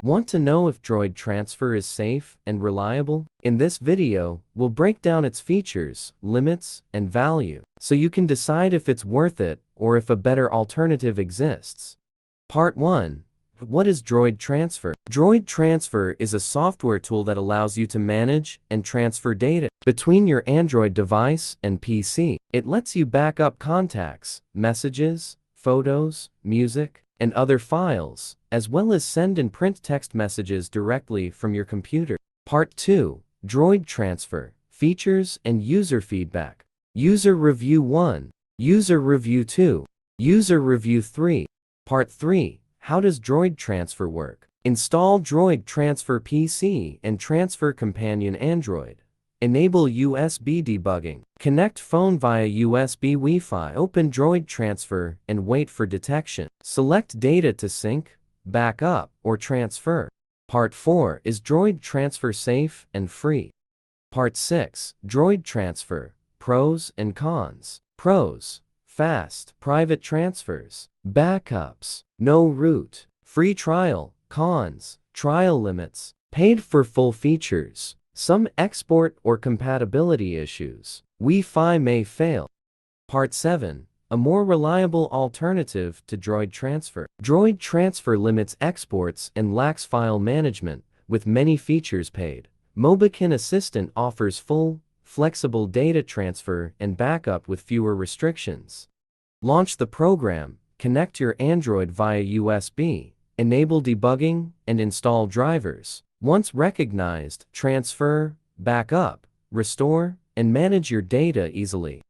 Want to know if Droid Transfer is safe and reliable? In this video, we'll break down its features, limits, and value, so you can decide if it's worth it or if a better alternative exists. Part 1. What is Droid Transfer? Droid Transfer is a software tool that allows you to manage and transfer data between your Android device and PC. It lets you back up contacts, messages, photos, music, and other files, as well as send and print text messages directly from your computer. Part 2. Droid Transfer, Features and User Feedback. User Review 1. User Review 2. User Review 3. Part 3. How does Droid Transfer work? Install Droid Transfer PC and Transfer Companion Android. Enable USB debugging. Connect phone via USB Wi-Fi. Open Droid Transfer and wait for detection. Select data to sync, backup, or transfer. Part 4. Is Droid Transfer safe and free? Part 6. Droid Transfer, Pros and Cons. Pros: fast, private transfers. Backups: no root. Free trial. Cons: trial limits. Paid for full features. Some export or compatibility issues. Wi-Fi may fail. Part 7. A more reliable alternative to Droid Transfer. Droid Transfer limits exports and lacks file management, with many features paid. Mobikin Assistant offers full, flexible data transfer and backup with fewer restrictions. Launch the program, connect your Android via USB, enable debugging, and install drivers. Once recognized, transfer, backup, restore, and manage your data easily.